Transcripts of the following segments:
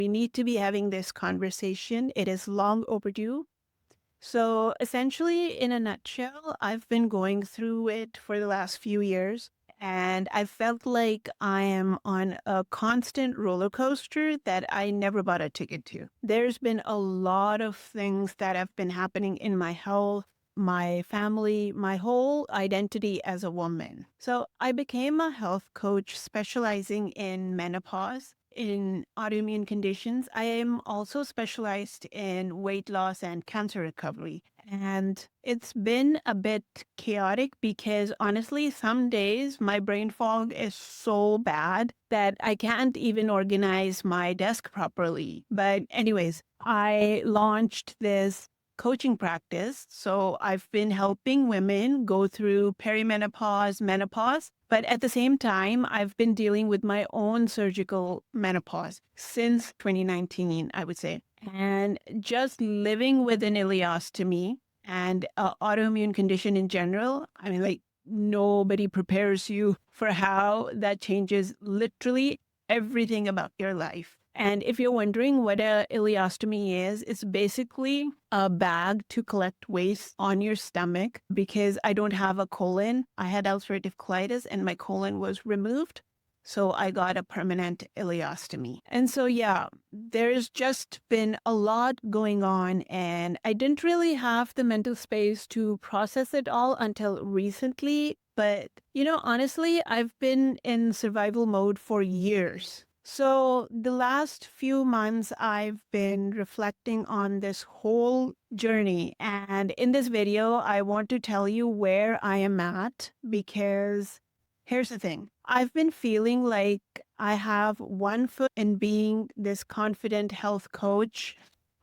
We need to be having this conversation. It is long overdue. So, essentially, in a nutshell, I've been going through it for the last few years, and I felt like I am on a constant roller coaster that I never bought a ticket to. There's been a lot of things that have been happening in my health, my family, my whole identity as a woman. So, I became a health coach specializing in menopause, in autoimmune conditions. I am also specialized in weight loss and cancer recovery. And it's been a bit chaotic because honestly, some days my brain fog is so bad that I can't even organize my desk properly. But, anyways, I launched this coaching practice. So I've been helping women go through perimenopause, menopause, but at the same time, I've been dealing with my own surgical menopause since 2019, I would say. And just living with an ileostomy and autoimmune condition in general, I mean, like, nobody prepares you for how that changes literally everything about your life. And if you're wondering what a ileostomy is, it's basically a bag to collect waste on your stomach because I don't have a colon. I had ulcerative colitis and my colon was removed. So I got a permanent ileostomy. And so, yeah, there's just been a lot going on, and I didn't really have the mental space to process it all until recently. But, honestly, I've been in survival mode for years. So, the last few months, I've been reflecting on this whole journey. And in this video, I want to tell you where I am at because here's the thing. I've been feeling like I have one foot in being this confident health coach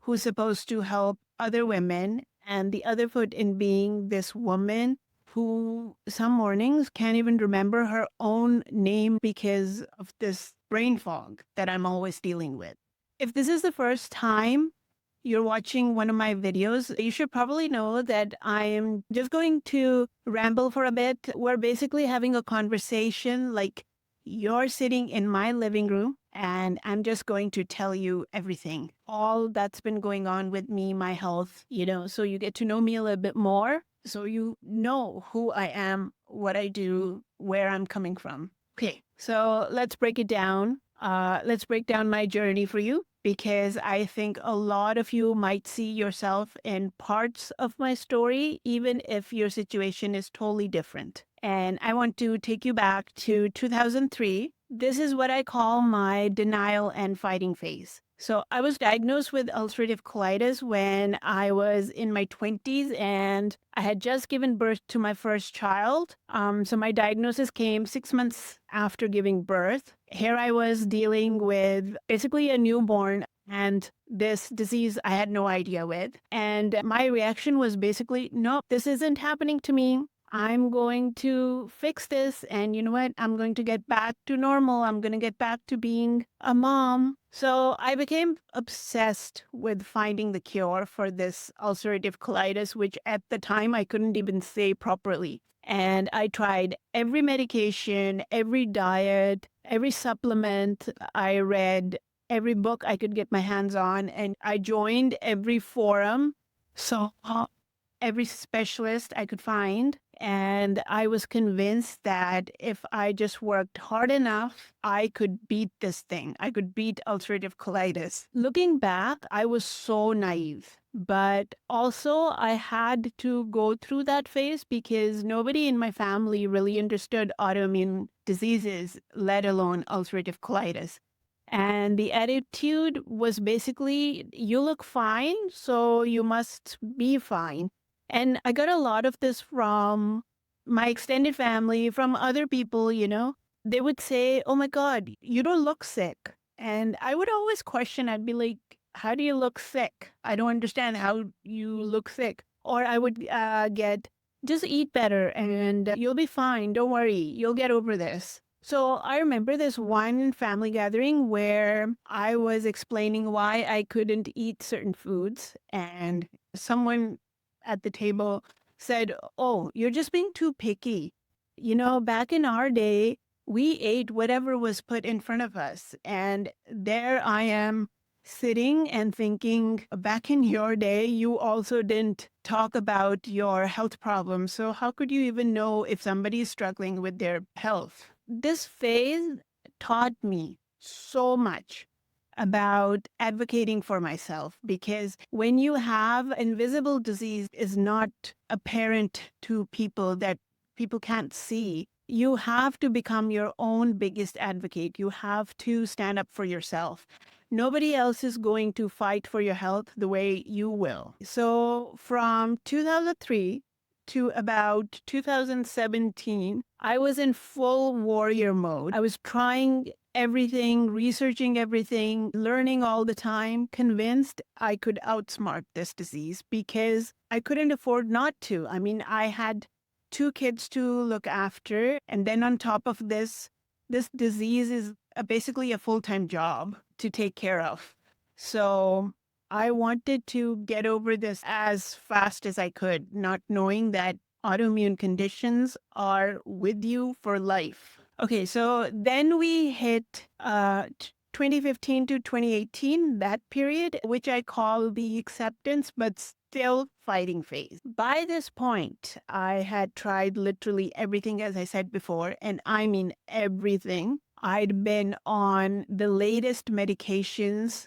who's supposed to help other women, and the other foot in being this woman who some mornings can't even remember her own name because of this brain fog that I'm always dealing with. If this is the first time you're watching one of my videos, you should probably know that I am just going to ramble for a bit. We're basically having a conversation like you're sitting in my living room, and I'm just going to tell you everything, all that's been going on with me, my health, so you get to know me a little bit more. So you know who I am, what I do, where I'm coming from. Okay, so let's break it down. Let's break down my journey for you because I think a lot of you might see yourself in parts of my story, even if your situation is totally different. And I want to take you back to 2003. This is what I call my denial and fighting phase. So I was diagnosed with ulcerative colitis when I was in my 20s, and I had just given birth to my first child. So my diagnosis came 6 months after giving birth. Here I was dealing with basically a newborn and this disease I had no idea with. And my reaction was basically, no, this isn't happening to me. I'm going to fix this. And you know what? I'm going to get back to normal. I'm going to get back to being a mom. So I became obsessed with finding the cure for this ulcerative colitis, which at the time I couldn't even say properly. And I tried every medication, every diet, every supplement. I read every book I could get my hands on, and I joined every forum. So every specialist I could find. And I was convinced that if I just worked hard enough, I could beat this thing. I could beat ulcerative colitis. Looking back, I was so naive. But also, I had to go through that phase because nobody in my family really understood autoimmune diseases, let alone ulcerative colitis. And the attitude was basically, you look fine, so you must be fine. And I got a lot of this from my extended family, from other people, They would say, oh my God, you don't look sick. And I would always question, I'd be like, how do you look sick? I don't understand how you look sick. Or I would get, just eat better and you'll be fine. Don't worry. You'll get over this. So I remember this one family gathering where I was explaining why I couldn't eat certain foods, and someone at the table said, oh, you're just being too picky. Back in our day, we ate whatever was put in front of us. And there I am sitting and thinking, back in your day, you also didn't talk about your health problems. So, how could you even know if somebody is struggling with their health? This phase taught me so much about advocating for myself, because when you have invisible disease is not apparent to people, that people can't see, you have to become your own biggest advocate. You have to stand up for yourself. Nobody else is going to fight for your health the way you will. So from 2003 to about 2017, I was in full warrior mode. I was trying everything, researching everything, learning all the time, convinced I could outsmart this disease because I couldn't afford not to. I mean, I had two kids to look after. And then on top of this, this disease is basically a full-time job to take care of. So I wanted to get over this as fast as I could, not knowing that autoimmune conditions are with you for life. Okay, so then we hit 2015 to 2018, that period, which I call the acceptance, but still fighting phase. By this point, I had tried literally everything, as I said before, and I mean everything. I'd been on the latest medications.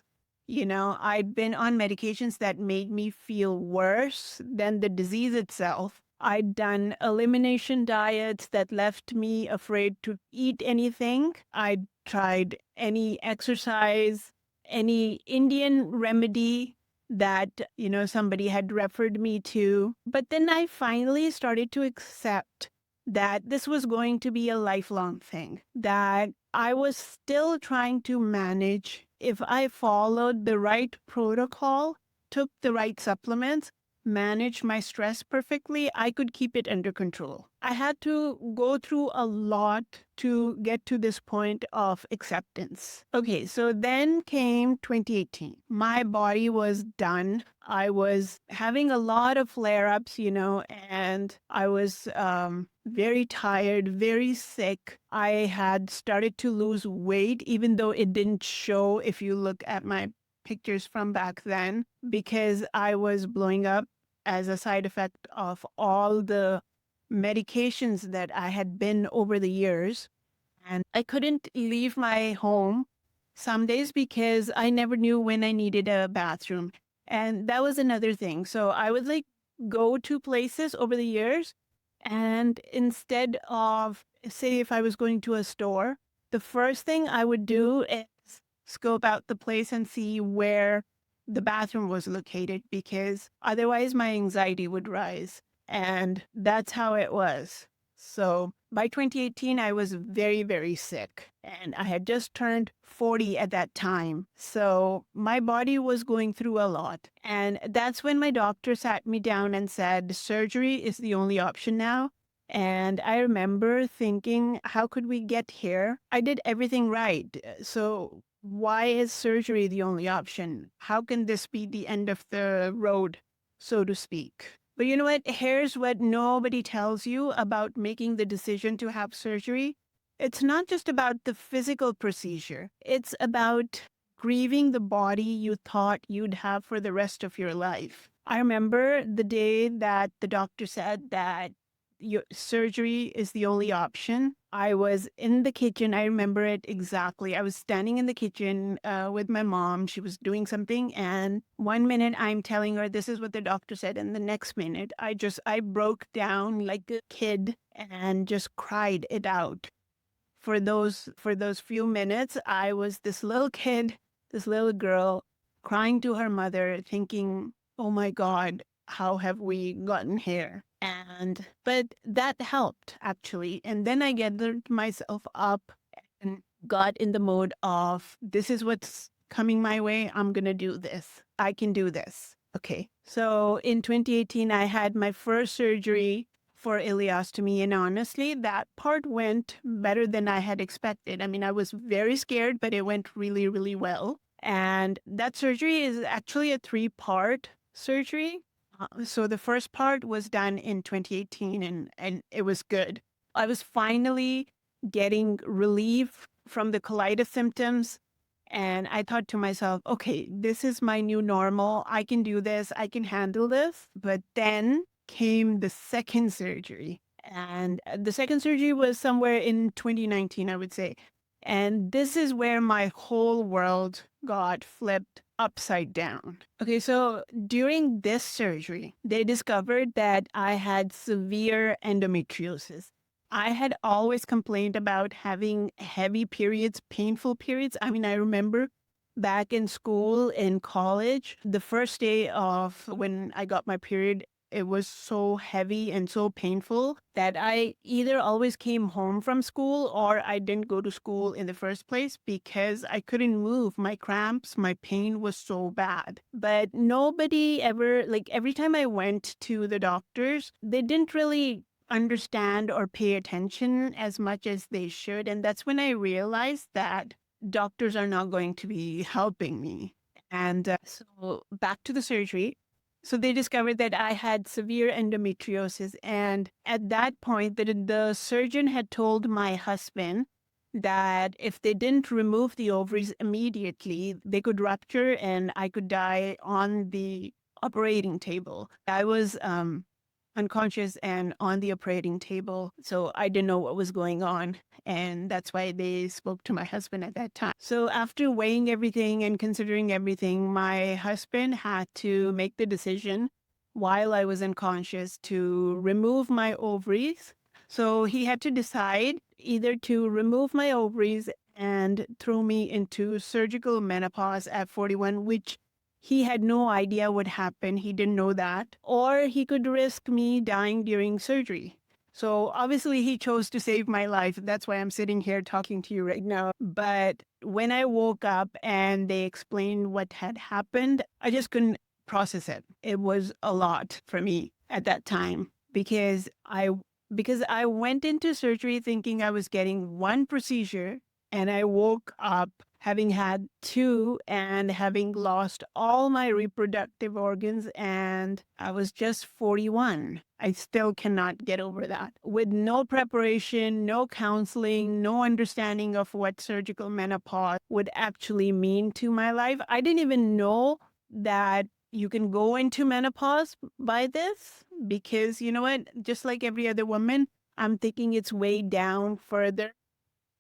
I'd been on medications that made me feel worse than the disease itself. I'd done elimination diets that left me afraid to eat anything. I'd tried any exercise, any Indian remedy that, somebody had referred me to. But then I finally started to accept that this was going to be a lifelong thing, that I was still trying to manage. If I followed the right protocol, took the right supplements, manage my stress perfectly, I could keep it under control. I had to go through a lot to get to this point of acceptance. Okay, so then came 2018. My body was done. I was having a lot of flare ups, and I was very tired, very sick. I had started to lose weight, even though it didn't show if you look at my pictures from back then, because I was blowing up as a side effect of all the medications that I had been over the years. And I couldn't leave my home some days because I never knew when I needed a bathroom. And that was another thing. So I would go to places over the years. And instead of, say, if I was going to a store, the first thing I would do is scope out the place and see where the bathroom was located, because otherwise my anxiety would rise. And that's how it was. So by 2018, I was very, very sick. And I had just turned 40 at that time. So my body was going through a lot. And that's when my doctor sat me down and said, surgery is the only option now. And I remember thinking, how could we get here? I did everything right. So why is surgery the only option? How can this be the end of the road, so to speak? But you know what? Here's what nobody tells you about making the decision to have surgery. It's not just about the physical procedure. It's about grieving the body you thought you'd have for the rest of your life. I remember the day that the doctor said that your surgery is the only option. I was in the kitchen. I remember it exactly. I was standing in the kitchen with my mom. She was doing something. And one minute I'm telling her, this is what the doctor said. And the next minute I broke down like a kid and just cried it out. For those few minutes, I was this little kid, this little girl crying to her mother, thinking, oh my God, how have we gotten here? But that helped actually. And then I gathered myself up and got in the mode of, this is what's coming my way. I'm going to do this. I can do this. Okay. So in 2018, I had my first surgery for ileostomy. And honestly, that part went better than I had expected. I mean, I was very scared, but it went really, really well. And that surgery is actually a 3-part surgery. So the first part was done in 2018, and it was good. I was finally getting relief from the colitis symptoms, And I thought to myself, okay, this is my new normal. I can do this. I can handle this. But then came the second surgery. And the second surgery was somewhere in 2019, I would say. And this is where my whole world got flipped upside down. Okay, so during this surgery, they discovered that I had severe endometriosis. I had always complained about having heavy periods, painful periods. I mean, I remember back in school, in college, the first day of when I got my period, it was so heavy and so painful that I either always came home from school or I didn't go to school in the first place because I couldn't move. My cramps, my pain was so bad. But nobody ever, like every time I went to the doctors, they didn't really understand or pay attention as much as they should. And that's when I realized that doctors are not going to be helping me. And so back to the surgery. So they discovered that I had severe endometriosis. And at that point, the surgeon had told my husband that if they didn't remove the ovaries immediately, they could rupture and I could die on the operating table. I was unconscious and on the operating table. So I didn't know what was going on. And that's why they spoke to my husband at that time. So after weighing everything and considering everything, my husband had to make the decision while I was unconscious to remove my ovaries. So he had to decide either to remove my ovaries and throw me into surgical menopause at 41, which he had no idea what happened. He didn't know that. Or he could risk me dying during surgery. So obviously, he chose to save my life. That's why I'm sitting here talking to you right now. But when I woke up and they explained what had happened, I just couldn't process it. It was a lot for me at that time because I went into surgery thinking I was getting one procedure and I woke up having had two and having lost all my reproductive organs, and I was just 41. I still cannot get over that. With no preparation, no counseling, no understanding of what surgical menopause would actually mean to my life, I didn't even know that you can go into menopause by this because you know what? Just like every other woman, I'm thinking it's way down further,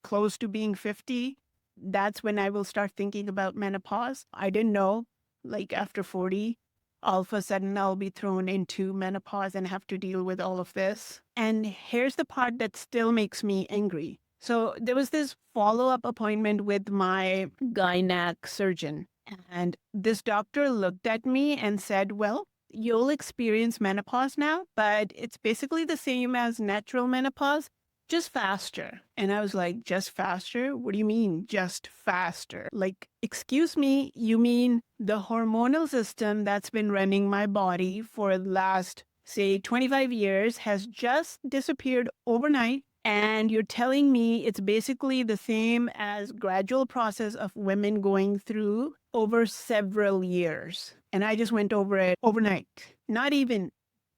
close to being 50. That's when I will start thinking about menopause. I didn't know, like after 40, all of a sudden I'll be thrown into menopause and have to deal with all of this. And here's the part that still makes me angry. So there was this follow-up appointment with my gynec surgeon. And this doctor looked at me and said, well, you'll experience menopause now, but it's basically the same as natural menopause, just faster. And I was like, just faster? What do you mean, just faster? Like, excuse me, you mean the hormonal system that's been running my body for the last, say, 25 years has just disappeared overnight? And you're telling me it's basically the same as gradual process of women going through over several years. And I just went over it overnight. Not even.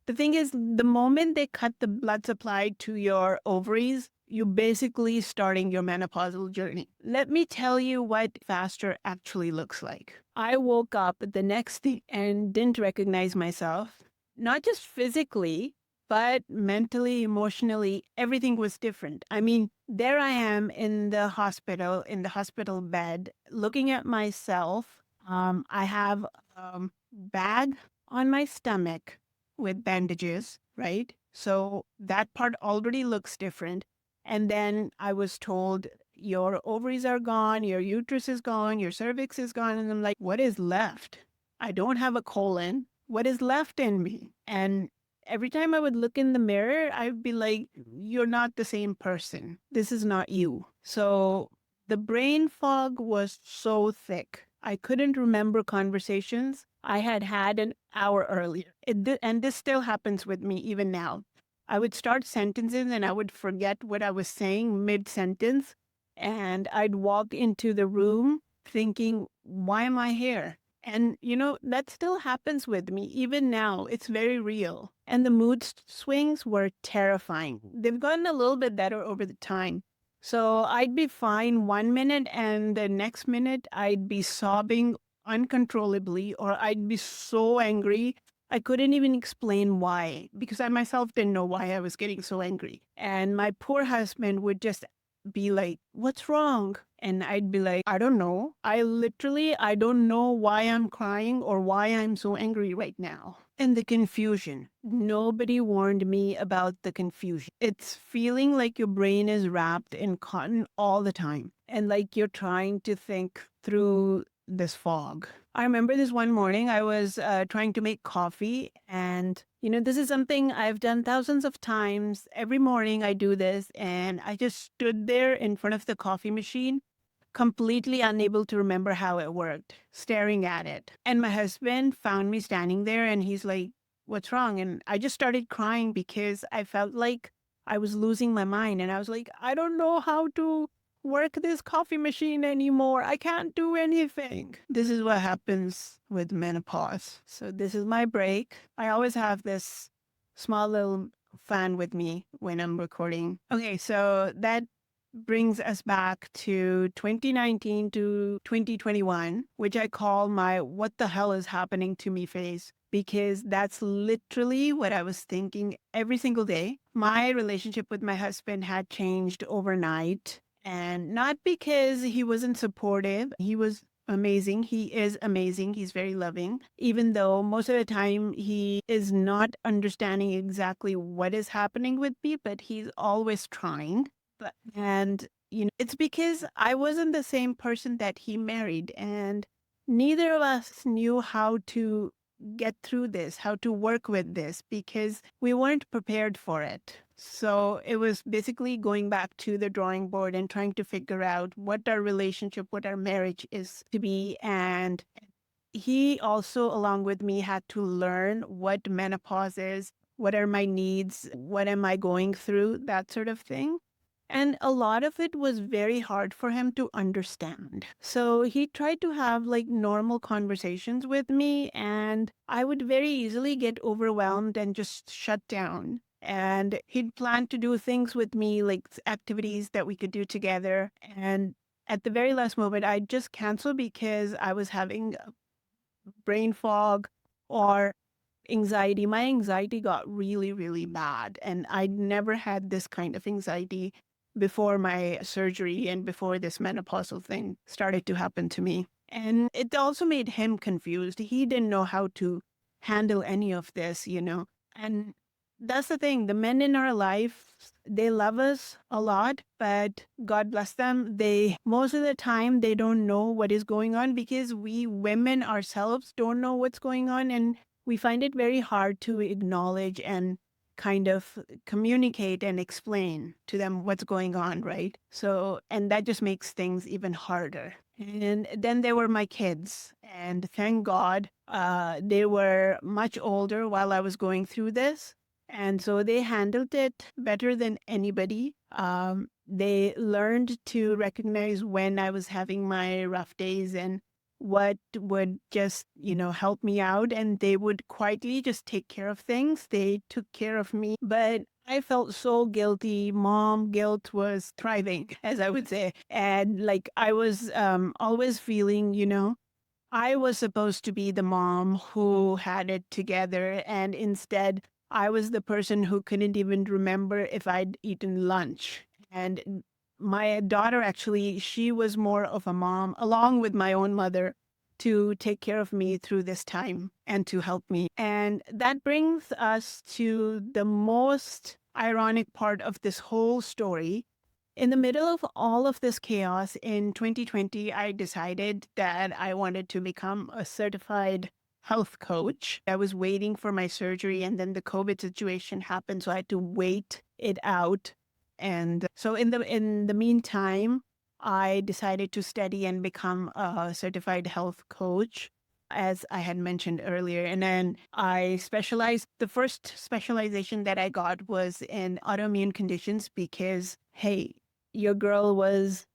The thing is, the moment they cut the blood supply to your ovaries, you're basically starting your menopausal journey. Let me tell you what faster actually looks like. I woke up the next day and didn't recognize myself, not just physically, but mentally, emotionally, everything was different. I mean, there I am in the hospital bed, looking at myself. I have a bag on my stomach with bandages, right? So that part already looks different. And then I was told, your ovaries are gone, your uterus is gone, your cervix is gone. And I'm like, what is left? I don't have a colon. What is left in me? And every time I would look in the mirror, I'd be like, you're not the same person. This is not you. So the brain fog was so thick. I couldn't remember conversations I had had an hour earlier. And this still happens with me even now. I would start sentences and I would forget what I was saying mid sentence. And I'd walk into the room thinking, why am I here? And, that still happens with me. Even now, it's very real. And the mood swings were terrifying. They've gotten a little bit better over the time. So I'd be fine 1 minute, and the next minute I'd be sobbing uncontrollably, or I'd be so angry. I couldn't even explain why, because I myself didn't know why I was getting so angry. And my poor husband would just be like, "What's wrong?" And I'd be like, "I don't know. I don't know why I'm crying or why I'm so angry right now." And the confusion. Nobody warned me about the confusion. It's feeling like your brain is wrapped in cotton all the time and like you're trying to think through this fog. I remember this one morning I was trying to make coffee, and this is something I've done thousands of times. Every morning I do this, and I just stood there in front of the coffee machine, completely unable to remember how it worked, staring at it. And my husband found me standing there, and he's like, "What's wrong?" And I just started crying because I felt like I was losing my mind. And I was like, "I don't know how to work this coffee machine anymore. I can't do anything." This is what happens with menopause. So, this is my break. I always have this small little fan with me when I'm recording. Okay, so that brings us back to 2019 to 2021, which I call my "what the hell is happening to me" phase, because that's literally what I was thinking every single day. My relationship with my husband had changed overnight, and not because he wasn't supportive. He was amazing. He is amazing. He's very loving, even though most of the time he is not understanding exactly what is happening with me, but he's always trying. And, it's because I wasn't the same person that he married, and neither of us knew how to get through this, how to work with this, because we weren't prepared for it. So it was basically going back to the drawing board and trying to figure out what our relationship, what our marriage is to be. And he also, along with me, had to learn what menopause is, what are my needs, what am I going through, that sort of thing. And a lot of it was very hard for him to understand. So he tried to have like normal conversations with me, and I would very easily get overwhelmed and just shut down. And he'd plan to do things with me, like activities that we could do together. And at the very last moment, I'd just cancel because I was having brain fog or anxiety. My anxiety got really, really bad. And I never had this kind of anxiety before my surgery and before this menopausal thing started to happen to me. And it also made him confused. He didn't know how to handle any of this. And that's the thing. The men in our life, they love us a lot, but God bless them. Most of the time, they don't know what is going on because we women ourselves don't know what's going on. And we find it very hard to acknowledge and kind of communicate and explain to them what's going on, right? So, and that just makes things even harder. And then there were my kids, and thank God they were much older while I was going through this. And so they handled it better than anybody. They learned to recognize when I was having my rough days and what would just, help me out. And they would quietly just take care of things. They took care of me. But I felt so guilty. Mom guilt was thriving, as I would say. And like I was always feeling, I was supposed to be the mom who had it together. And instead, I was the person who couldn't even remember if I'd eaten lunch. And my daughter, actually, she was more of a mom, along with my own mother, to take care of me through this time and to help me. And that brings us to the most ironic part of this whole story. In the middle of all of this chaos in 2020, I decided that I wanted to become a certified health coach. I was waiting for my surgery, and then the COVID situation happened, so I had to wait it out. And so in the meantime, I decided to study and become a certified health coach, as I had mentioned earlier. And then I specialized. The first specialization that I got was in autoimmune conditions because, hey, your girl was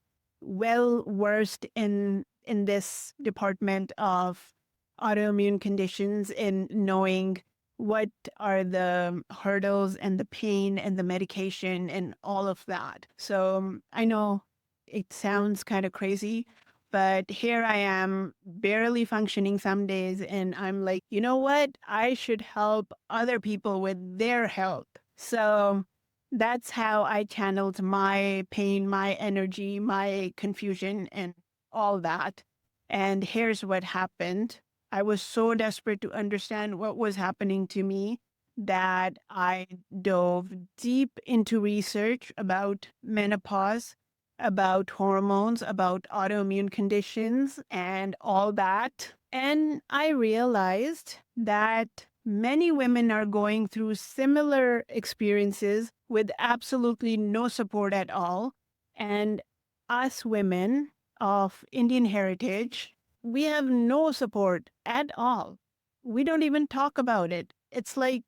well versed in this department of autoimmune conditions, in knowing what are the hurdles and the pain and the medication and all of that. So I know it sounds kind of crazy, but here I am barely functioning some days. And I'm like, you know what? I should help other people with their health. So that's how I channeled my pain, my energy, my confusion, and all that. And here's what happened. I was so desperate to understand what was happening to me that I dove deep into research about menopause, about hormones, about autoimmune conditions, and all that. And I realized that many women are going through similar experiences with absolutely no support at all. And us women of Indian heritage, we have no support at all. We don't even talk about it. It's like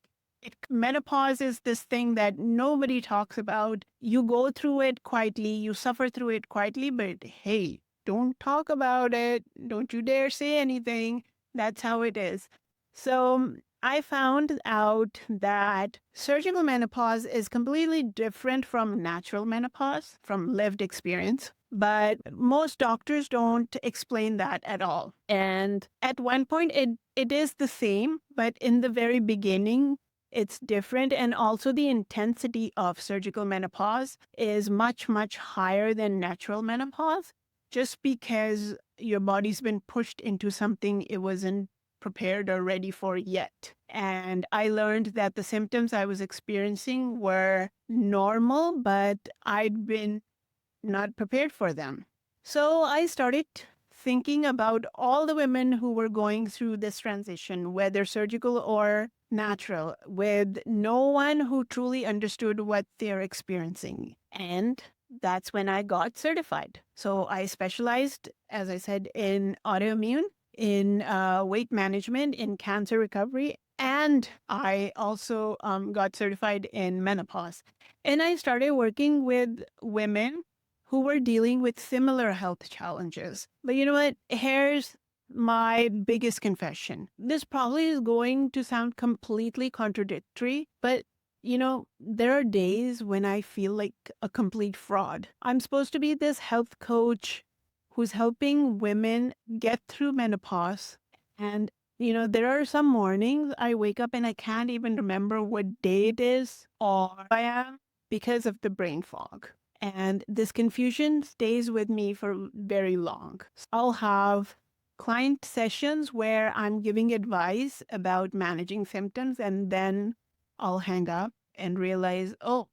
menopause is this thing that nobody talks about. You go through it quietly, you suffer through it quietly, but hey, don't talk about it. Don't you dare say anything. That's how it is. So I found out that surgical menopause is completely different from natural menopause, from lived experience. But most doctors don't explain that at all. And at one point, it is the same, but in the very beginning, it's different. And also, the intensity of surgical menopause is much, much higher than natural menopause, just because your body's been pushed into something it wasn't prepared or ready for yet. And I learned that the symptoms I was experiencing were normal, but I'd been not prepared for them. So I started thinking about all the women who were going through this transition, whether surgical or natural, with no one who truly understood what they're experiencing. And that's when I got certified. So I specialized, as I said, in autoimmune, in weight management, in cancer recovery, and I also got certified in menopause. And I started working with women who were dealing with similar health challenges. But you know what? Here's my biggest confession. This probably is going to sound completely contradictory, but there are days when I feel like a complete fraud. I'm supposed to be this health coach who's helping women get through menopause. And, there are some mornings I wake up and I can't even remember what day it is or I am because of the brain fog. And this confusion stays with me for very long. I'll have client sessions where I'm giving advice about managing symptoms, and then I'll hang up and realize, oh,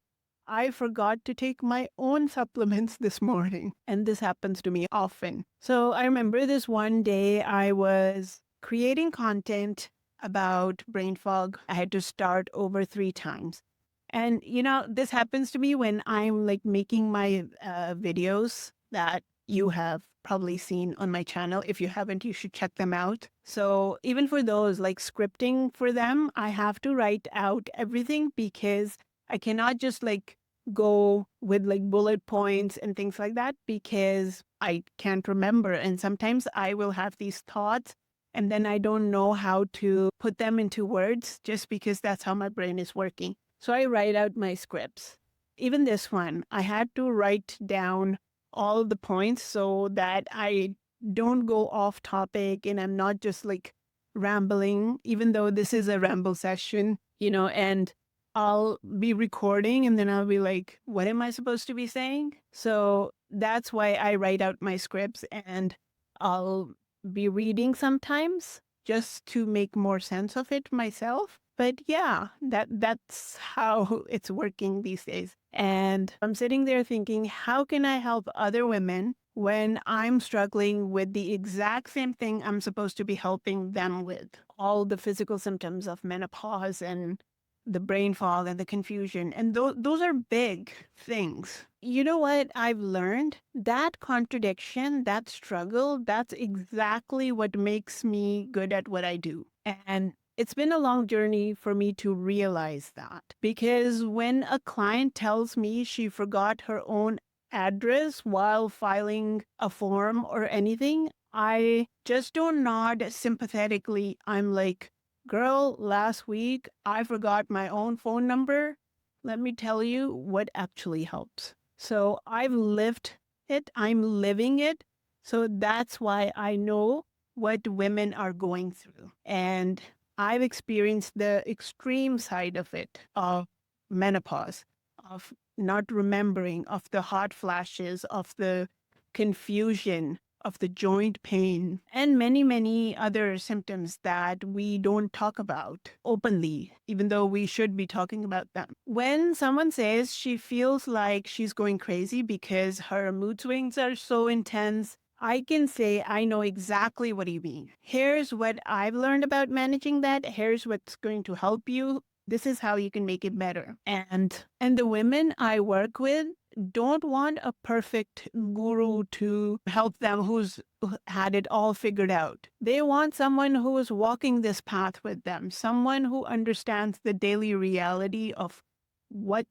I forgot to take my own supplements this morning. And this happens to me often. So I remember this one day I was creating content about brain fog. I had to start over 3 times. And, this happens to me when I'm like making my videos that you have probably seen on my channel. If you haven't, you should check them out. So, even for those, like scripting for them, I have to write out everything because I cannot just like go with like bullet points and things like that because I can't remember. And sometimes I will have these thoughts and then I don't know how to put them into words just because that's how my brain is working. So I write out my scripts. Even this one, I had to write down all the points so that I don't go off topic and I'm not just like rambling, even though this is a ramble session, and I'll be recording and then I'll be like, what am I supposed to be saying? So that's why I write out my scripts and I'll be reading sometimes just to make more sense of it myself. But yeah, that's how it's working these days. And I'm sitting there thinking, how can I help other women when I'm struggling with the exact same thing I'm supposed to be helping them with? All the physical symptoms of menopause and the brain fog and the confusion. And those are big things. You know what I've learned? That contradiction, that struggle, that's exactly what makes me good at what I do. And it's been a long journey for me to realize that because when a client tells me she forgot her own address while filing a form or anything, I just don't nod sympathetically. I'm like, Girl, last week I forgot my own phone number. Let me tell you what actually helps. So I've lived it, I'm living it. So that's why I know what women are going through. And I've experienced the extreme side of it, of menopause, of not remembering, of the hot flashes, of the confusion, of the joint pain, and many, many other symptoms that we don't talk about openly, even though we should be talking about them. When someone says she feels like she's going crazy because her mood swings are so intense, I can say I know exactly what you mean. Here's what I've learned about managing that. Here's what's going to help you. This is how you can make it better. And the women I work with don't want a perfect guru to help them who's had it all figured out. They want someone who is walking this path with them, someone who understands the daily reality of what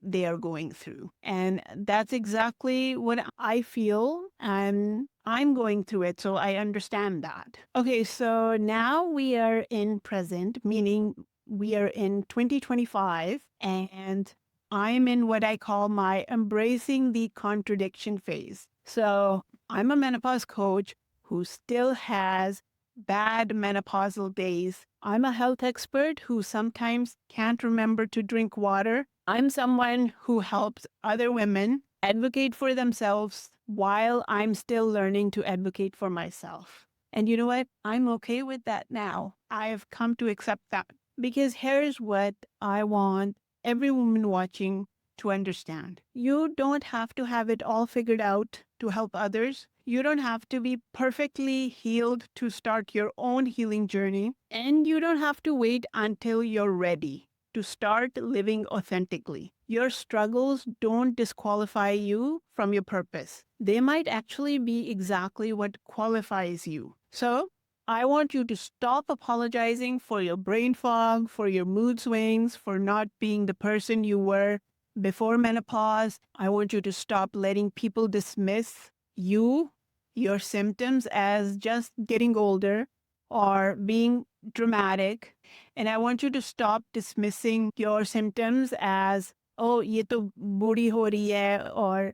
they are going through. And that's exactly what I feel. And I'm going through it, so I understand that. Okay, so now we are in present, meaning we are in 2025, and I'm in what I call my embracing the contradiction phase. So I'm a menopause coach who still has bad menopausal days. I'm a health expert who sometimes can't remember to drink water. I'm someone who helps other women advocate for themselves while I'm still learning to advocate for myself. And you know what? I'm okay with that now. I have come to accept that because here's what I want every woman watching to understand. You don't have to have it all figured out to help others. You don't have to be perfectly healed to start your own healing journey. And you don't have to wait until you're ready to start living authentically. Your struggles don't disqualify you from your purpose. They might actually be exactly what qualifies you. So, I want you to stop apologizing for your brain fog, for your mood swings, for not being the person you were before menopause. I want you to stop letting people dismiss you, your symptoms, as just getting older or being dramatic. And I want you to stop dismissing your symptoms as, oh, ye to budi ho rahi hai, or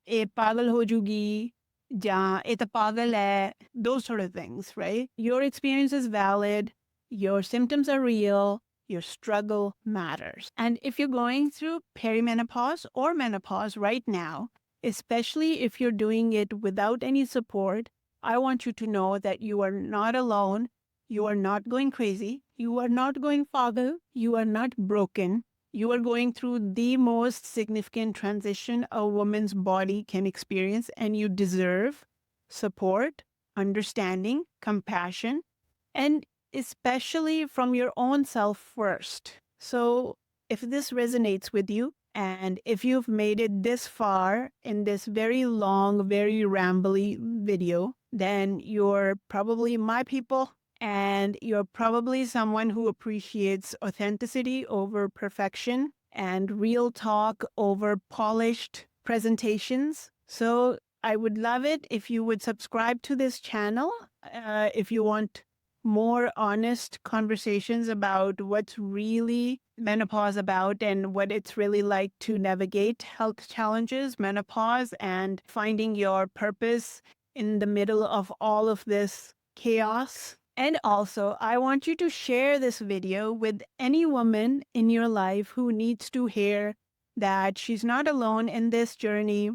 ये पागल हो जाऊगी, या ये तो पागल है, those sort of things, right? Your experience is valid, your symptoms are real, your struggle matters. And if you're going through perimenopause or menopause right now, especially if you're doing it without any support, I want you to know that you are not alone. You are not going crazy. You are not going pagal. You are not broken. You are going through the most significant transition a woman's body can experience, and you deserve support, understanding, compassion, and especially from your own self first. So, if this resonates with you, and if you've made it this far in this very long, very rambly video, then you're probably my people, and you're probably someone who appreciates authenticity over perfection and real talk over polished presentations. So I would love it if you would subscribe to this channel if you want more honest conversations about what's really menopause about and what it's really like to navigate health challenges, menopause, and finding your purpose in the middle of all of this chaos. And also, I want you to share this video with any woman in your life who needs to hear that she's not alone in this journey.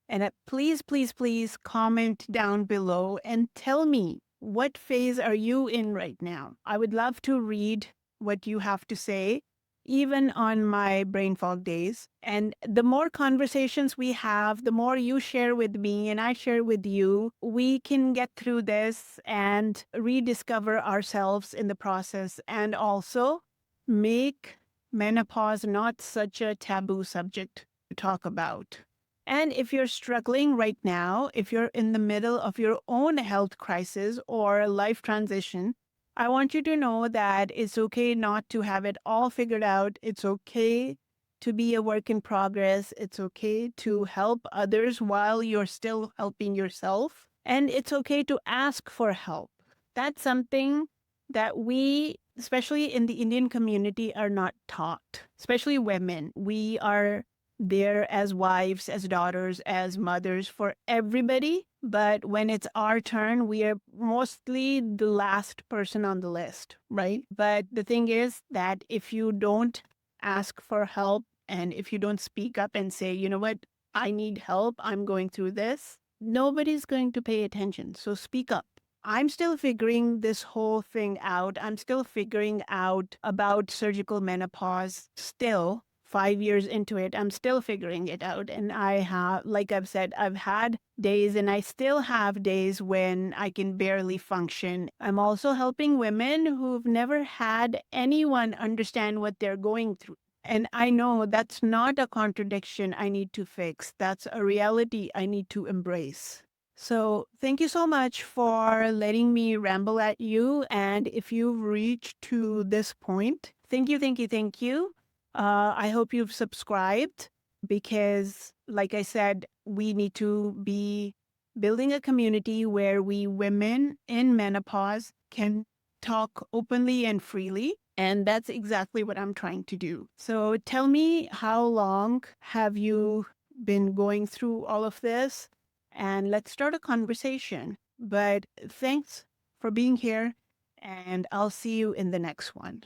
And please, please, please comment down below and tell me, what phase are you in right now? I would love to read what you have to say, even on my brain fog days. And the more conversations we have, the more you share with me and I share with you, we can get through this and rediscover ourselves in the process, and also make menopause not such a taboo subject to talk about. And if you're struggling right now, if you're in the middle of your own health crisis or life transition, I want you to know that it's okay not to have it all figured out. It's okay to be a work in progress. It's okay to help others while you're still helping yourself. And it's okay to ask for help. That's something that we especially in the Indian community, are not taught, especially women. We are there as wives, as daughters, as mothers for everybody. But when it's our turn, we are mostly the last person on the list, right? But the thing is that if you don't ask for help and if you don't speak up and say, you know what, I need help, I'm going through this, nobody's going to pay attention. So speak up. I'm still figuring this whole thing out. I'm still figuring out about surgical menopause. Still, 5 years into it, I'm still figuring it out. And I have, like I've said, I've had days and I still have days when I can barely function. I'm also helping women who've never had anyone understand what they're going through. And I know that's not a contradiction I need to fix. That's a reality I need to embrace. So, thank you so much for letting me ramble at you. And if you've reached to this point, thank you, thank you, thank you. I hope you've subscribed because, like I said, we need to be building a community where we women in menopause can talk openly and freely. And that's exactly what I'm trying to do. So tell me, how long have you been going through all of this? And let's start a conversation. But thanks for being here, and I'll see you in the next one.